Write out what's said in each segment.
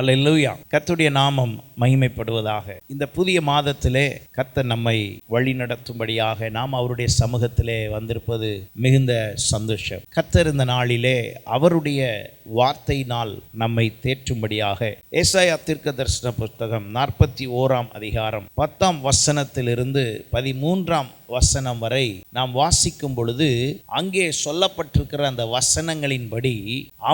அல்லேலூயா. கர்த்தருடைய நாமம் மகிமைப்படுவதாக. இந்த புதிய மாதத்திலே கர்த்தர் நம்மை வழி நடத்தும்படியாக நாம் அவருடைய சமூகத்திலே வந்திருப்பது மிகுந்த சந்தோஷம். கர்த்தர் இந்த நாளிலே அவருடைய வார்த்தையினால் நம்மை தேற்றும்படியாக ஏசாயா தீர்க்கதரிசன புத்தகம் 41 அதிகாரம் 10 வசனத்திலிருந்து 13 வசனம் வரை நாம் வாசிக்கும் பொழுது அங்கே சொல்லப்பட்டிருக்கிற அந்த வசனங்களின்படி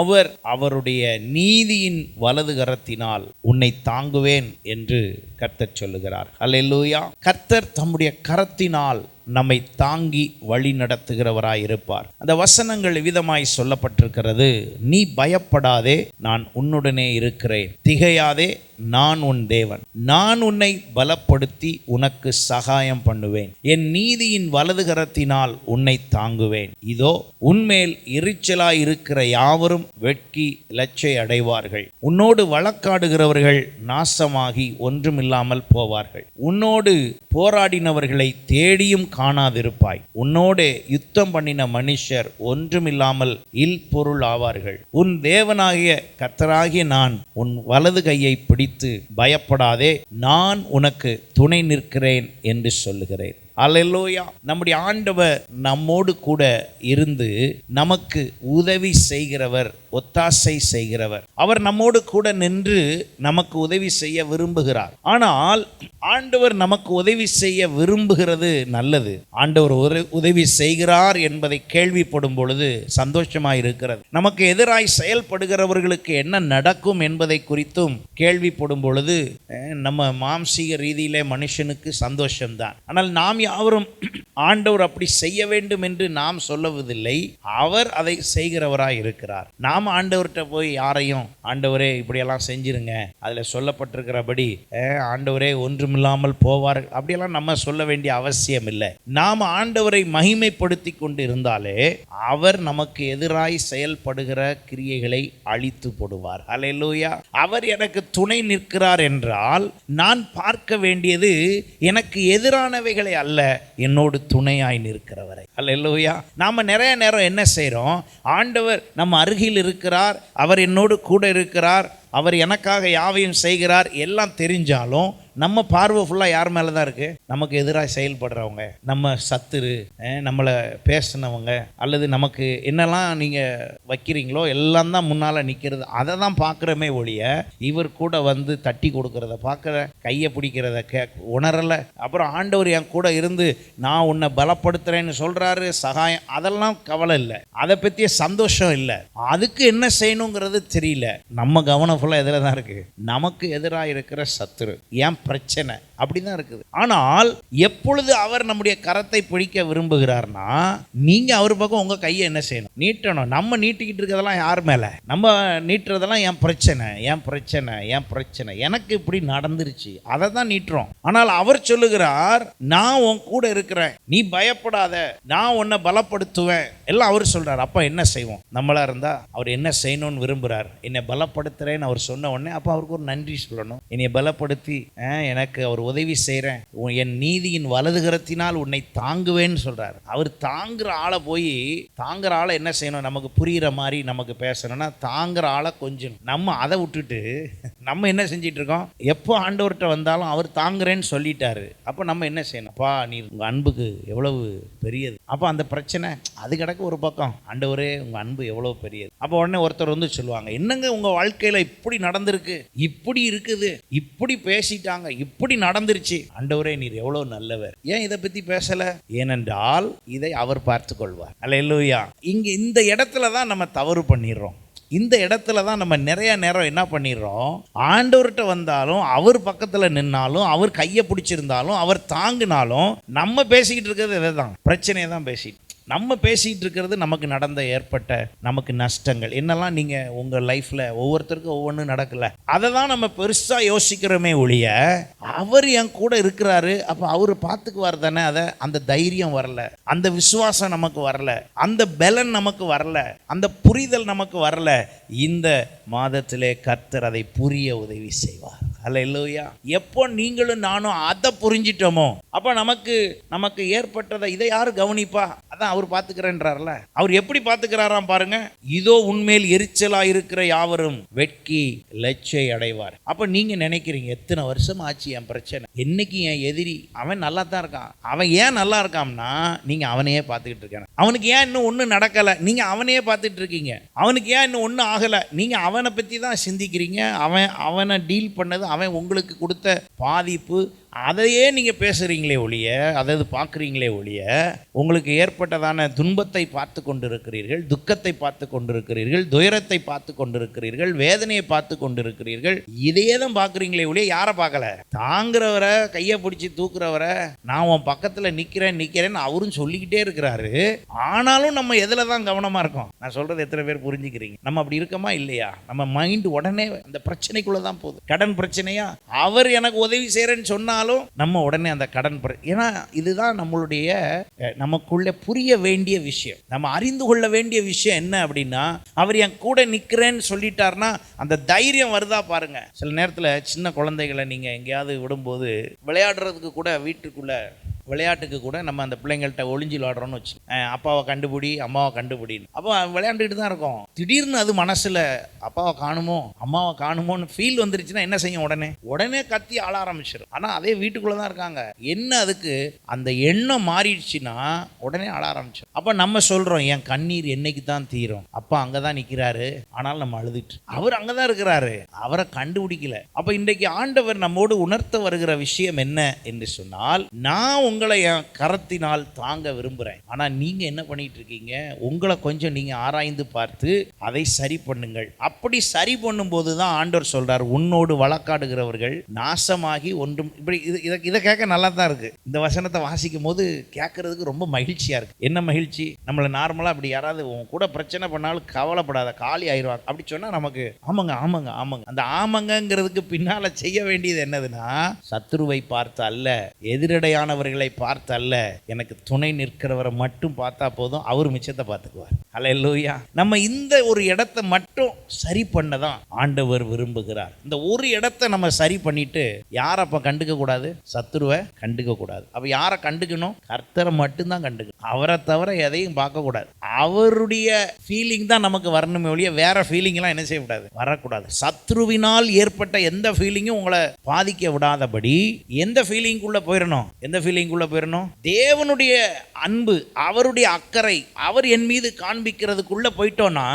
அவர் அவருடைய நீதியின் வலது கரத்தினால் உன்னை தாங்குவேன் என்று கர்த்தர் சொல்லுகிறார். அல்லேலூயா. கர்த்தர் தம்முடைய கரத்தினால் நம்மை தாங்கி வழி நடத்துகிறவராய் இருப்பார். அந்த வசனங்கள் விதமாய் சொல்லப்பட்டிருக்கிறது. நீ பயப்படாதே, நான் உன்னுடனே இருக்கிறேன். திகையாதே, நான் உன் தேவன். நான் உன்னை பலப்படுத்தி உனக்கு சகாயம் பண்ணுவேன். என் நீதியின் வலது கரத்தினால் உன்னை தாங்குவேன். இதோ உன்மேல் எரிச்சலாய் இருக்கிற யாவரும் வெட்கி இலச்சை அடைவார்கள். உன்னோடு வழக்காடுகிறவர்கள் நாசமாகி ஒன்றுமில்லாமல் போவார்கள். உன்னோடு போராடினவர்களை தேடியும் காணாதிருப்பாய். உன்னோடு யுத்தம் பண்ணின மனுஷர் ஒன்றுமில்லாமல் இல் பொருள் ஆவார்கள். உன் தேவனாகிய கர்த்தராகிய நான் உன் வலது கையை பிடித்து பயப்படாதே, நான் உனக்கு துணை நிற்கிறேன் என்று சொல்லுகிறேன். அல்லேலூயா. நம்முடைய ஆண்டவர் நம்மோடு கூட இருந்து நமக்கு உதவி செய்கிறவர், ஒத்தாசை செய்கிறவர். அவர் நம்மோடு கூட நின்று நமக்கு உதவி செய்ய விரும்புகிறார். ஆனால் ஆண்டவர் நமக்கு உதவி செய்ய விரும்புகிறது நல்லது. ஆண்டவர் உதவி செய்கிறார் என்பதை கேள்விப்படும் பொழுது சந்தோஷமாய் இருக்கிறது. நமக்கு எதிராய் செயல்படுகிறவர்களுக்கு என்ன நடக்கும் என்பதை குறித்தும் கேள்விப்படும் பொழுது நம்ம மாம்சீக ரீதியிலே மனுஷனுக்கு சந்தோஷம்தான். ஆனால் நாம் யாவரும் ஆண்டவர் அப்படி செய்ய வேண்டும் என்று நாம் சொல்லுவதில்லை. அவர் அதை செய்கிறவராய் இருக்கிறார். நாம் ஆண்டவர்கிட்ட போய் யாரையும் ஆண்டவரே இப்படியெல்லாம் செஞ்சிருங்க, அதில் சொல்லப்பட்டிருக்கிறபடி ஆண்டவரே ஒன்றுமில்லாமல் போவார் அப்படியெல்லாம் நம்ம சொல்ல வேண்டிய அவசியம் இல்லை. நாம் ஆண்டவரை மகிமைப்படுத்தி கொண்டு இருந்தாலே அவர் நமக்கு எதிராய் செயல்படுகிற கிரியைகளை அழித்து போடுவார். அல்லேலூயா. அவர் எனக்கு துணை நிற்கிறார் என்றால் நான் பார்க்க வேண்டியது எனக்கு எதிரானவைகளை அல்ல, என்னோடு துணையாய் நிற்கிறவரை. அல்லேலூயா. நாம நிறைய நேரம் என்ன செய்றோம்? ஆண்டவர் நம்ம அருகில் இருக்கிறார், அவர் என்னோடு கூட இருக்கிறார், அவர் எனக்காக யாவையும் செய்கிறார் எல்லாம் தெரிஞ்சாலும் நம்ம பார்வை ஃபுல்லாக யார் மேலே தான் இருக்குது? நமக்கு எதிராக செயல்படுறவங்க, நம்ம சத்துரு, நம்மளை பேசினவங்க, அல்லது நமக்கு என்னெல்லாம் நீங்கள் வைக்கிறீங்களோ எல்லாம் தான் முன்னால் நிற்கிறது. அதை தான் பார்க்குறமே ஒழிய இவர் கூட வந்து தட்டி கொடுக்கறத பார்க்குற, கையை பிடிக்கிறத உணரலை. அப்புறம் ஆண்டவர் என் கூட இருந்து நான் உன்னை பலப்படுத்துகிறேன்னு சொல்கிறாரு, சகாயம், அதெல்லாம் கவலை இல்லை, அதை பற்றிய சந்தோஷம் இல்லை. அதுக்கு என்ன செய்யணுங்கிறது தெரியல. நம்ம கவனம் ஃபுல்லாக எதில் தான் இருக்குது? நமக்கு எதிராக இருக்கிற சத்துரு, ஏன் பிரச்சனை அப்படிதான் இருக்குது. ஆனால் எப்பொழுது அவர் நம்முடைய கரத்தை பிடிக்க விரும்புகிறார்னா, நீங்க அவர் பக்கம் உங்க கையை என்ன செய்யணும்? நீட்டணும். நம்ம நீட்டிக்கிட்டு இருக்கிறதெல்லாம் யார் மேல? நம்ம நீட்டுறதெல்லாம் என் பிரச்சனை, என் பிரச்சனை, என் பிரச்சனை, எனக்கு இப்படி நடந்துருச்சு, அதை தான் நீட்டுறோம். ஆனால் அவர் சொல்லுகிறார், நான் உன் கூட இருக்கிறேன், நீ பயப்படாத, நான் உன்னை பலப்படுத்துவேன், எல்லாம் அவர் சொல்றார். அப்ப என்ன செய்வோம்? நம்மளா இருந்தா அவர் என்ன செய்யணும்னு விரும்புறார்? என்னை பலப்படுத்துறேன்னு அவர் சொன்ன உடனே அப்ப அவருக்கு ஒரு நன்றி சொல்லணும். என்னை பலப்படுத்தி எனக்கு அவர் உதவி செய்கிறேன், என் நீதியின் வலது கரத்தினால் உன்னை தாங்குவேன்னு சொல்கிறார். அவர் தாங்குற ஆளை போய் தாங்குற ஆளை என்ன செய்யணும்? நமக்கு புரிகிற மாதிரி நமக்கு பேசணும்னா தாங்குற ஆளை கொஞ்சம் நம்ம அதை விட்டுட்டு நம்ம என்ன செஞ்சிட்டு இருக்கோம்? எப்போ ஆண்டவர்கிட்ட வந்தாலும் அவர் தாங்குறேன்னு சொல்லிட்டாரு. அப்போ நம்ம என்ன செய்யணும்? அப்பா நீ உங்கள் அன்புக்கு எவ்வளவு பெரியது. அப்போ அந்த பிரச்சனை அது கிடக்கு ஒரு பக்கம், ஆண்டவரே உங்கள் அன்பு எவ்வளோ பெரியது. அப்போ உடனே ஒருத்தர் வந்து சொல்லுவாங்க, என்னங்க உங்கள் வாழ்க்கையில் இப்படி நடந்திருக்கு, இப்படி இருக்குது, இப்படி பேசிட்டாங்க, இப்படி நடந்துருச்சு, ஆண்டவரே நீர் எவ்வளவு நல்லவர், ஏன் இதை பத்தி பேசல? ஏனென்றால் இதை அவர் பார்த்து கொள்வார். அல்லேலூயா. இங்க இந்த இடத்துல தான் நம்ம தவறு பண்ணிடுறோம். இந்த இடத்துல தான் நம்ம நிறைய நேரம் என்ன பண்ணிடுறோம்? ஆண்டவர்கிட்ட வந்தாலும், அவர் பக்கத்தில் நின்னாலும், அவர் கையை பிடிச்சிருந்தாலும், அவர் தாங்கினாலும் நம்ம பேசிக்கிட்டு இருக்கிறது இதை தான், பிரச்சனையை தான் பேசிட்டு நம்ம பேசிகிட்டு இருக்கிறது. நமக்கு நடந்த ஏற்பட்ட நமக்கு நஷ்டங்கள் என்னெல்லாம் நீங்கள் உங்கள் லைஃப்பில் ஒவ்வொருத்தருக்கும் ஒவ்வொன்றும் நடக்கலை, அதை தான் நம்ம பெருசாக யோசிக்கிறோமே ஒழிய அவர் என் கூட இருக்கிறாரு, அப்போ அவர் பார்த்துக்குவார் தானே. அதை அந்த தைரியம் வரல, அந்த விசுவாசம் நமக்கு வரல, அந்த பலன் நமக்கு வரல, அந்த புரிதல் நமக்கு வரல. இந்த மாதத்திலே கர்த்தர் அதை புரிய உதவி செய்வார். ஹல்லேலூயா. எப்போ நீங்களும் நானும் அதை புரிஞ்சிட்டோமோ அப்போ நமக்கு ஏற்பட்டதை இதை யாரு கவனிப்பா? அதான் அவர் பார்த்துக்கிறேன்றார்ல. அவர் எப்படி பார்த்துக்கிறாராம் பாருங்க. இதோ உண்மையில் எரிச்சலா இருக்கிற யாவரும் வெட்கி லட்சை அடைவார். அப்ப நீங்க நினைக்கிறீங்க, எத்தனை வருஷம் ஆச்சு என் பிரச்சனை, என்னைக்கு என் எதிரி அவன் நல்லா தான் இருக்கான். அவன் ஏன் நல்லா இருக்கான்னா நீங்க அவனையே பார்த்துக்கிட்டு இருக்க. அவனுக்கு ஏன் இன்னும் ஒன்றும் நடக்கலை, நீங்க அவனையே பார்த்துட்டு இருக்கீங்க. அவனுக்கு ஏன் இன்னும் ஒன்றும் ஆகலை, நீங்க அவனை பற்றி தான் சிந்திக்கிறீங்க. அவனை டீல் பண்ணது, அவன் உங்களுக்கு கொடுத்த பாதிப்பு, அதையே நீங்கள் பேசுகிறீங்களே ஒழிய, அதாவது பார்க்குறீங்களே ஒழிய, உங்களுக்கு ஏற்பட்டதான துன்பத்தை பார்த்து கொண்டிருக்கிறீர்கள், துக்கத்தை பார்த்து கொண்டிருக்கிறீர்கள், துயரத்தை பார்த்து கொண்டிருக்கிறீர்கள், வேதனையை பார்த்து கொண்டிருக்கிறீர்கள். இதையே தான் பார்க்குறீங்களே ஒழிய யாரை பார்க்கல? தாங்குறவரை, கையை பிடிச்சி தூக்குறவரை, நான் உன் பக்கத்தில் நிற்கிறேன்னு அவரும் சொல்லிக்கிட்டே இருக்கிறாரு. ஆனாலும் நம்ம எதில் தான் கவனமாக இருக்கோம்? நான் சொல்கிறது எத்தனை பேர் புரிஞ்சுக்கிறீங்க? நம்ம அப்படி இருக்கமா இல்லையா? நம்ம மைண்ட் உடனே அந்த பிரச்சனைக்குள்ளே தான் போகுது. கடன் பிரச்சனையா, அவர் எனக்கு உதவி செய்கிறேன்னு சொன்னால் நம்ம உடனே அந்த கடன், ஏன்னா இதுதான் நம்மளுடைய நமக்குள்ள புரிய வேண்டிய விஷயம், நம்ம அறிந்து கொள்ள வேண்டிய விஷயம் என்ன அப்படின்னா, அவர் என் கூட நிற்கிறேன்னு சொல்லிட்டாருன்னா அந்த தைரியம் வருதா பாருங்க. சில நேரத்தில் சின்ன குழந்தைகளை நீங்கள் எங்கேயாவது விடும்போது விளையாடுறதுக்கு கூட, வீட்டுக்குள்ள விளையாட்டுக்கு கூட நம்ம அந்த பிள்ளைங்கள்ட்ட ஒளிஞ்சு விளாடுறோன்னு வச்சு, அப்பாவை கண்டுபிடி அம்மாவை கண்டுபிடின்னு, அப்போ விளையாண்டுட்டு தான் இருக்கோம். திடீர்னு அது மனசில் அப்பாவை காணுமோ அம்மாவை காணுமோன்னு ஃபீல் வந்துருச்சுன்னா என்ன செய்யும்? உடனே கத்தி ஆள ஆரம்பிச்சிடும். ஆனால் அதே வீட்டுக்குள்ளே தான் இருக்காங்க. என்ன அதுக்கு அந்த எண்ணம் மாறிடுச்சுன்னா உடனே ஆள ஆரம்பிச்சிடும். அப்போ நம்ம சொல்கிறோம், என் கண்ணீர் என்னைக்கு தான் தீரும்? அப்பா அங்கே தான் நிற்கிறாரு, ஆனால் நம்ம அழுதுட்டு, அவர் அங்கே தான் இருக்கிறாரு, அவரை கண்டுபிடிக்கல. அப்போ இன்றைக்கு ஆண்டவர் நம்மோடு உணர்த்த வருகிற விஷயம் என்ன என்று சொன்னால், நான் உங்களை என் கரத்தினால் தாங்க விரும்புகிறேன். ஆனால் நீங்கள் என்ன பண்ணிட்டு இருக்கீங்க? உங்களை கொஞ்சம் நீங்கள் ஆராய்ந்து பார்த்து அதை சரி பண்ணுங்கள். அப்படி சரி பண்ணும்போது தான் ஆண்டவர் சொல்றார், உன்னோடு வழக்காடுகிறவர்கள் நாசமாகி ஒன்றும். இப்படி இதை கேட்க நல்லா தான் இருக்கு. இந்த வசனத்தை வாசிக்கும் போது கேட்கறதுக்கு ரொம்ப மகிழ்ச்சியா இருக்கு. என்ன மகிழ்ச்சி? நம்மளை நார்மலாக அப்படி யாராவது உன் கூட பிரச்சனை பண்ணாலும் கவலைப்படாத, காலி ஆயிடுவாங்க அப்படி சொன்னால் நமக்கு ஆமாங்க ஆமாங்க ஆமாங்க. அந்த ஆமாங்கிறதுக்கு பின்னால் செய்ய வேண்டியது என்னதுன்னா, சத்துருவை பார்த்து அல்ல, எதிரடையானவர்களை பார்த்து அல்ல, எனக்கு துணை நிற்கிறவரை மட்டும் பார்த்தா போதும், அவர் மிச்சத்தை பார்த்துக்குவார். ஹல்லேலூயா. நம்ம இந்த ஒரு இடத்தை மட்டும் சரி பண்ணதான் ஆண்டவர் விரும்புகிறார். இந்த ஒரு இடத்தை நம்ம சரி பண்ணிட்டு யாரை அப்ப கண்டுக்க கூடாது? சத்துருவை கண்டுக்க கூடாது. அப்ப யாரை கண்டுக்கணும்? கர்த்தரை மட்டும்தான் கண்டுக்கணும். அவரை தவிர எதையும் பார்க்க கூடாது. அவருடைய ஃபீலிங் தான் நமக்கு வரணுமே ஒழிய வேற ஃபீலிங் எல்லாம் என்ன செய்யக்கூடாது? வரக்கூடாது. சத்ருவினால் ஏற்பட்ட எந்த ஃபீலிங்கும் உங்களை பாதிக்க விடாதபடி எந்த ஃபீலிங்குள்ள போயிடணும்? எந்த ஃபீலிங்குள்ள போயிடணும்? தேவனுடைய அன்பு, அவருடைய அக்கறை, அவர் என் மீது காண்பிக்கிறதுக்குள்ள போயிட்டோம்னா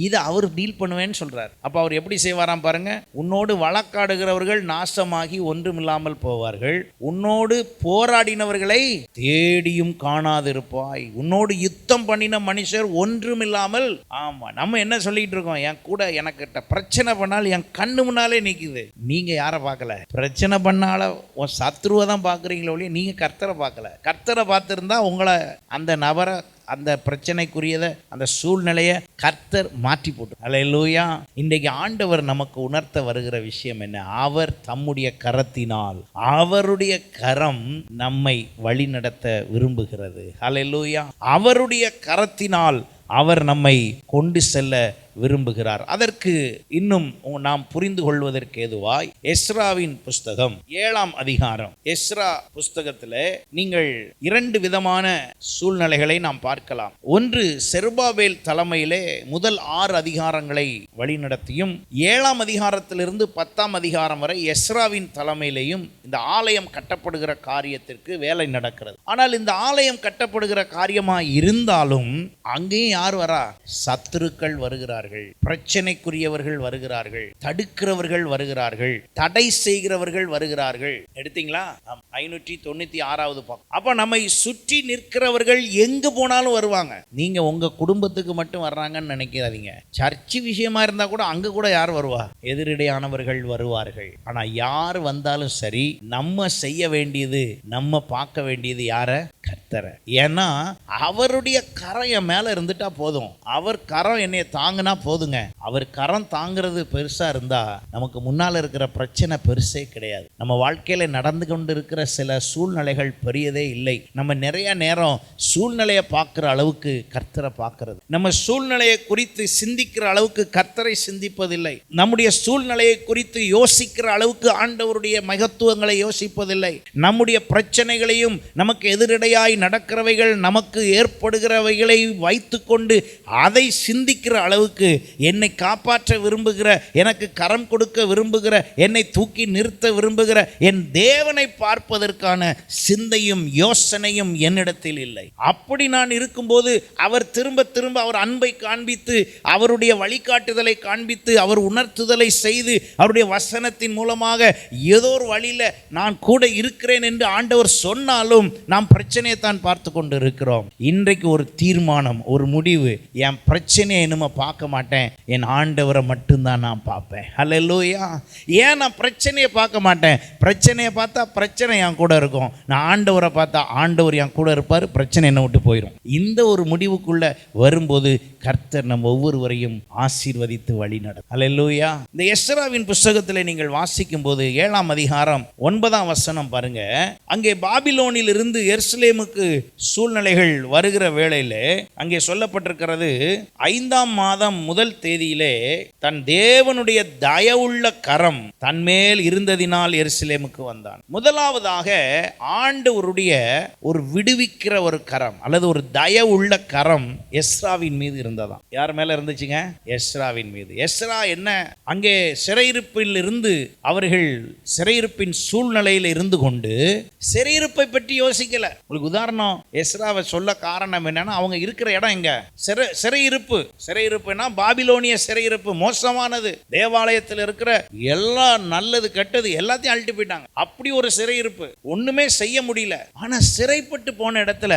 இது அவர் டீல் பண்ணுவேன்னு சொல்றார். அப்ப அவர் எப்படி செய்வாராம் பாருங்க. உன்னோடு வழக்காடுகிறவர்கள் நாசமாகி ஒன்றுமில்லாமல் போவார்கள், உன்னோடு போராடினவர்களை தேடியும் காணாதிருப்பாய், உன்னோடு யுத்தம் பண்ணின மனுஷர் ஒன்றுமில்லாமல். ஆமா, நம்ம என்ன சொல்லிட்டு இருக்கோம்? என் கூட எனக்கு பிரச்சனை பண்ணாலும் என் கண்ணு முன்னாலே நிக்குது. நீங்க யாரை பார்க்கல? பிரச்சனை பண்ணால உன் சத்ருவை தான் பார்க்குறீங்களோ ஒழிய நீங்க கர்த்தரை பார்க்கல. கர்த்தரை பார்த்துருந்தா உங்களை, அந்த நபரை, அந்த பிரச்சனைக்குரியதை, அந்த சூழ்நிலையை கர்த்தர் மாற்றி போட்டு. அல்லேலூயா. இன்றைக்கு ஆண்டவர் நமக்கு உணர்த்த வருகிற விஷயம் என்ன? அவர் தம்முடைய கரத்தினால், அவருடைய கரம் நம்மை வழிநடத்த விரும்புகிறது. அல்லேலூயா. அவருடைய கரத்தினால் அவர் நம்மை கொண்டு செல்ல விரும்புகிறார். அதற்கு இன்னும் நாம் புரிந்து கொள்வதற்கு ஏதுவாய் எஸ்ராவின் புஸ்தகம் 7ஆம் அதிகாரம். எஸ்ரா புஸ்தகத்தில் நீங்கள் 2 விதமான சூழ்நிலைகளை நாம் பார்க்கலாம். ஒன்று, செருபாபேல் தலைமையிலே முதல் 6 அதிகாரங்களை வழிநடத்தியும் 7ஆம் அதிகாரத்திலிருந்து 10ஆம் அதிகாரம் வரை எஸ்ராவின் தலைமையிலேயும் இந்த ஆலயம் கட்டப்படுகிற காரியத்திற்கு வேலை நடக்கிறது. ஆனால் இந்த ஆலயம் கட்டப்படுகிற காரியமாக இருந்தாலும் அங்கேயும் யார் வரா? சத்துருக்கள் வருகிறார்கள், பிரச்சனைக்குரியவர்கள் வருகிறார்கள், தடுக்கிறவர்கள் வருகிறார்கள், தடை செய்கிறவர்கள் வருகிறார்கள். எடுத்தீங்களா? 596வது பக்கம். அப்ப நம்மை சுற்றி நிற்கிறவர்கள் எங்கு போனாலும் வருவாங்க. நீங்க உங்க குடும்பத்துக்கு மட்டும் வர்றாங்கன்னு நினைக்காதீங்க. சர்ச்சு விஷயமா இருந்தா கூட அங்க கூட யார் வருவா? எதிரிடையானவர்கள் வருவார்கள். ஆனா யார் வந்தாலும் சரி, நம்ம செய்ய வேண்டியது, நம்ம பார்க்க வேண்டியது யார? கர்த்தரை. ஏன்னா அவருடைய கரைய மேல இருந்துட்டு வந்துட்டா போதும், அவர் கரம் என்னைய தாங்கினா போதுங்க. அவர் கரம் தாங்கிறது பெருசா இருந்தா நமக்கு முன்னால் இருக்கிற பிரச்சனை பெருசே கிடையாது. நம்ம வாழ்க்கையில நடந்து கொண்டு இருக்கிற சில சூழ்நிலைகள் பெரியதே இல்லை. நம்ம நிறைய நேரம் சூழ்நிலையை பார்க்குற அளவுக்கு கர்த்தரை பார்க்கறது, நம்ம சூழ்நிலையை குறித்து சிந்திக்கிற அளவுக்கு கர்த்தரை சிந்திப்பதில்லை. நம்முடைய சூழ்நிலையை குறித்து யோசிக்கிற அளவுக்கு ஆண்டவருடைய மகத்துவங்களை யோசிப்பதில்லை. நம்முடைய பிரச்சனைகளையும் நமக்கு எதிரடையாய் நடக்கிறவைகள் நமக்கு ஏற்படுகிறவைகளை வைத்துக்கொண்டு அதை சிந்திக்கிற அளவுக்கு என்னை காப்பாற்ற விரும்புகிற, எனக்கு கரம் கொடுக்க விரும்புகிற, என்னை தூக்கி நிறுத்த விரும்புகிற என் தேவனை பார்ப்பதற்கான சிந்தையும் யோசனையும் என்னிடத்தில் இல்லை. அப்படி நான் இருக்கும்போது அவர் திரும்ப திரும்ப அவர் அன்பை காண்பித்து, அவருடைய வழிகாட்டுதலை காண்பித்து, அவர் உணர்த்துதலை செய்து, அவருடைய வசனத்தின் மூலமாக ஏதோ ஒரு வழியில் நான் கூட இருக்கிறேன் என்று ஆண்டவர் சொன்னாலும் நாம் பிரச்சனையை தான் பார்த்து கொண்டு இருக்கிறோம். இன்றைக்கு ஒரு தீர்மானம், ஒரு முடிவு, என் பிரச்சனையை இனிமே பார்க்க மாட்டேன், என் ஆண்டவரை மட்டும்தான் நான் பார்ப்பேன். ஹல்லேலூயா. ஏன் நான் பிரச்சனையை பார்க்க மாட்டேன்? பிரச்சனையை பார்த்தா பிரச்சனை என் கூட இருக்கும், நான் ஆண்டவரை பார்த்தா ஆண்டவர் என் கூட இருப்பார், பிரச்சனை என்னை விட்டு போயிடும். இந்த ஒரு முடிவுக்குள்ள வரும்போது கர்த்தர் நம்ம ஒவ்வொருவரையும் ஆசீர்வதித்து வழி நடத்தும். ஹல்லேலூயா. இந்த எஸ்ராவின் புஸ்தகத்தில் நீங்கள் வாசிக்கும் போது 7ஆம் அதிகாரம் 9ஆம் வசனம் பாருங்க. அங்கே பாபிலோனில் இருந்து எருசலேமுக்கு சூழ்நிலைகள் வருகிற வேளையில அங்கே சொல்லப்பட்டிருக்கிறது, 5ஆம் மாதம் 1 தேதியிலே தன் தேவனுடைய தயவுள்ள கரம் தன்மேல் இருந்ததினால் எருசலேமுக்கு வந்தான். முதலாவதாக ஆண்டவருடைய ஒரு விடுவிக்கிற ஒரு கரம் அல்லது ஒரு தயவுள்ள கரம் எஸ்ராவின் மீது இருந்ததாம். யார் மேல இருந்துச்சுங்க? எஸ்ராவின் மீது. எஸ்ரா என்ன, அங்கே சிறையிருப்பில் இருந்து அவர்கள் சிறையிருப்பின் சூழ்நிலையில் இருந்து கொண்டு சிறையிருப்பை பற்றி யோசிக்கல. உங்களுக்கு உதாரணம் எஸ்ராவை சொல்ல காரணம் என்னன்னா, அவங்க இருக்கிற இடம் எங்க? சிறையிருப்பு. சிறையிருப்புனா பாபிலோனிய சிறையிருப்பு மோசமானது. தேவாலயத்தில் இருக்கிற எல்லா நல்லது கெட்டது எல்லாத்தையும் அழிட்டு போயிட்டாங்க. அப்படி ஒரு சிறையிருப்பு, ஒண்ணுமே செய்ய முடியல. ஆனா சிறைப்பட்டு போன இடத்துல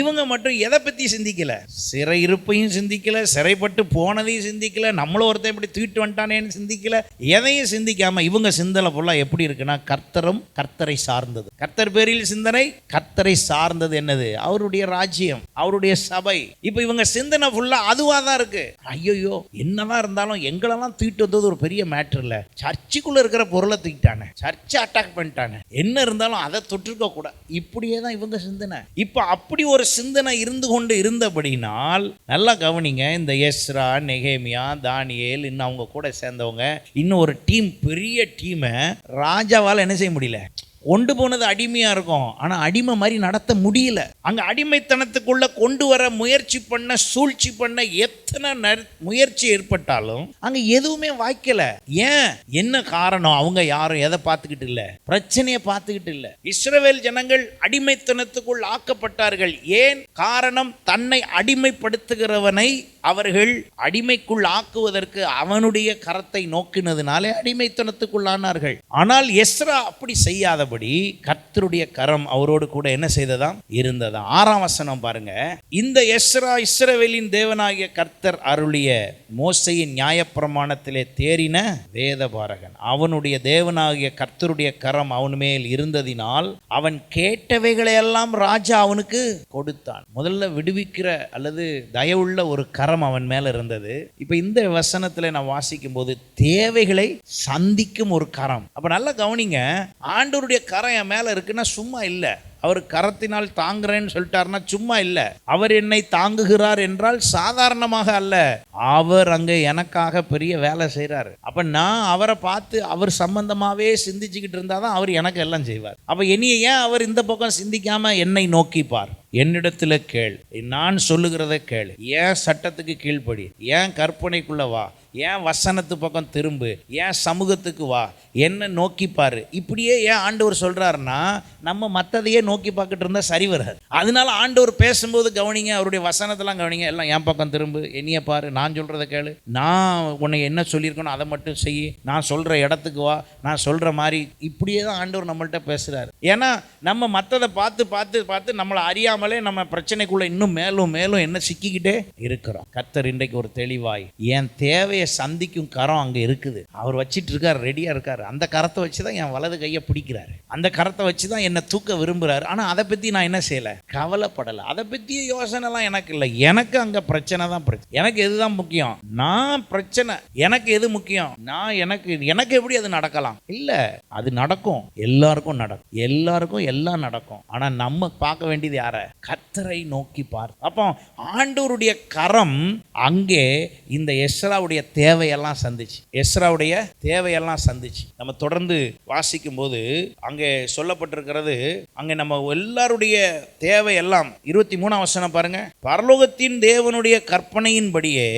இவங்க மட்டும் எதை பத்தி சிந்திக்கல? சிறையிருப்பையும் சிந்திக்கல, சிறைப்பட்டு போனதையும் சிந்திக்கல, நம்மளும் ஒருத்தன் இப்படி தூக்கிட்டு வந்துட்டானேன்னு சிந்திக்கல. எதையும் சிந்திக்காம இவங்க சிந்தனை ஃபுல்லா எப்படி இருக்குன்னா, கர்த்தரும் கர்த்தரை சார்ந்தது. கர்த்தர் பேரில் சிந்தனை, கர்த்தரை சார்ந்தது என்னது? அவருடைய ராஜ்யம், அவருடைய சபை. இப்ப இவங்க சிந்தனை ஃபுல்லா அதுவா தான் இருக்கு. ஐயோ, என்னதான் இருந்தாலும் எங்களெல்லாம் தூக்கிட்டு வந்தது ஒரு பெரிய மேட்டர் இல்ல, சர்ச்சுக்குள்ள இருக்கிற பொருளை தூக்கிட்டானே, சர்ச்சை அட்டாக் பண்ணிட்டானே, என்ன இருந்தாலும் அதை தொற்றுக்க கூட. இப்படியே தான் இவங்க சிந்தனை. இப்ப அப்படி ஒரு சிந்தனை இருந்து கொண்டு இருந்தபடினால் நல்லா கவனிங்க. இந்த எஸ்ரா, நெகேமியா, தானியேல், இன்னும் அவங்க கூட சேர்ந்தவங்க, இன்னும் ஒரு டீம், பெரிய டீமை ராஜாவால் என்ன செய்ய முடியல. கொண்டு போனது அடிமையா இருக்கும், ஆனா அடிமை மாதிரி நடத்த முடியல. அங்க அடிமைத்தனத்துக்குள்ள கொண்டு வர முயற்சி பண்ண, சூழ்ச்சி பண்ண, எத்தனை முயற்சி ஏற்பட்டாலும் அங்க எதுவுமே வாய்க்கல. ஏன்? என்ன காரணம்? அவங்க யாரும் எதை பார்த்துக்கிட்டு இல்ல, பிரச்சனையை பார்த்துக்கிட்டு இல்ல. இஸ்ரவேல் ஜனங்கள் அடிமைத்தனத்துக்குள் ஆக்கப்பட்டார்கள். ஏன் காரணம்? தன்னை அடிமைப்படுத்துகிறவனை அவர்கள் அடிமைக்குள் ஆக்குவதற்கு அவனுடைய கரத்தை நோக்கினதுனாலே அடிமைத்தனத்துக்குள்ளானார்கள். ஆனால் எஸ்ரா அப்படி செய்யாத கர்த்தருடைய கரம் அவரோடு கூட என்ன செய்ததாம்? இருந்ததாம். 6ஆம் வசனம் பாருங்க. இந்த எஸ்ரா இஸ்ரவேலின் தேவனாகிய கர்த்தர் அருளிய மோசேயின் நியாயப்பிரமாணத்திலே தேறின வேதபாரகன். அவனுடைய தேவனாகிய கர்த்தருடைய கரம் அவன் மேல் இருந்ததினால் அவன் கேட்டவைகளை எல்லாம் ராஜா அவனுக்கு கொடுத்தான். முதல்ல விடுவிக்கிற அல்லது தயவுள்ள ஒரு கரம் அவன் மேல இருந்தது. இப்ப இந்த வசனத்துல நான் வாசிக்கும் போது தேவைகளை சந்திக்கும் ஒரு கரம். அப்ப நல்லா கவனிங்க, ஆண்டவருடைய கரம் என் மேல இருக்குன்னா சும்மா இல்ல. அவர் கரத்தினால் தாங்குறேன்னு சொல்லிட்டாருன்னா சும்மா இல்லை. அவர் என்னை தாங்குகிறார் என்றால் சாதாரணமாக அல்ல, அவர் அங்கே எனக்காக பெரிய வேலை செய்கிறாரு. அப்போ நான் அவரை பார்த்து அவர் சம்பந்தமாகவே சிந்திச்சுக்கிட்டு இருந்தால் தான் அவர் எனக்கு எல்லாம் செய்வார். அப்போ என்னைய ஏன் அவர் இந்த பக்கம் சிந்திக்காமல் என்னை நோக்கிப்பார்? என்னிடத்துல கேள், நான் சொல்லுகிறத கேள், ஏன் சட்டத்துக்கு கீழ்ப்படி, ஏன் கற்பனைக்குள்ள வா, ஏன் வசனத்து பக்கம் திரும்பு, ஏன் சமூகத்துக்கு வா, என்ன நோக்கிப்பாரு. இப்படியே ஏன் ஆண்டவர் சொல்றாருன்னா, நம்ம மற்றதையே நோக்கி பார்க்கிட்டு இருந்தால் சரி வராது. அதனால ஆண்டவர் பேசும்போது கவனிங்க, அவருடைய வசனத்தெல்லாம் கவனிங்க, எல்லாம் என் பக்கம் திரும்பு, என்னைய பாரு, நான் சொல்றத கேளு, நான் உன்னை என்ன சொல்லியிருக்கணும் அதை மட்டும் செய், நான் சொல்ற இடத்துக்கு வா, நான் சொல்ற மாதிரி. இப்படியே தான் ஆண்டவர் நம்மள்கிட்ட பேசுறாரு. ஏன்னா நம்ம மற்றதை பார்த்து பார்த்து பார்த்து நம்மளை அறியாம தெரியாமலே நம்ம பிரச்சனைக்குள்ள இன்னும் மேலும் மேலும் என்ன சிக்கிக்கிட்டே இருக்கிறோம். கர்த்தர் இன்றைக்கு ஒரு தெளிவாய், என் தேவையை சந்திக்கும் கரம் அங்கே இருக்குது, அவர் வச்சிட்டு இருக்காரு, ரெடியா இருக்காரு. அந்த கரத்தை வச்சுதான் என் வலது கையை பிடிக்கிறாரு, அந்த கரத்தை வச்சுதான் என்னை தூக்க விரும்புறாரு. ஆனா அதை பத்தி நான் என்ன செய்யல, கவலைப்படலை. அதை பற்றிய யோசனைலாம் எனக்கு இல்லை. எனக்கு அங்கே பிரச்சனை தான் பிரச்சனை. எனக்கு எதுதான் முக்கியம், நான் பிரச்சனை எனக்கு எது முக்கியம், நான் எனக்கு எப்படி அது நடக்கலாம்? இல்லை, அது நடக்கும், எல்லாருக்கும் நடக்கும், எல்லாருக்கும் எல்லாம் நடக்கும். ஆனால் நம்ம பார்க்க வேண்டியது யார? கர்த்தரை நோக்கி பார். அப்போ ஆண்டவருடைய கரம் அங்கே இந்த எஸ்ராவுடைய தேவையெல்லாம் சந்திச்சு, எஸ்ராவுடைய தேவையெல்லாம் சந்திச்சு. நம்ம தொடர்ந்து வாசிக்கும் போது அங்கே சொல்லப்பட்டிருக்கிறது, அங்கே நம்ம எல்லாருடைய தேவையெல்லாம் 23ஆம் வசனம் பாருங்க. பரலோகத்தின் தேவனுடைய கற்பனையின்படியே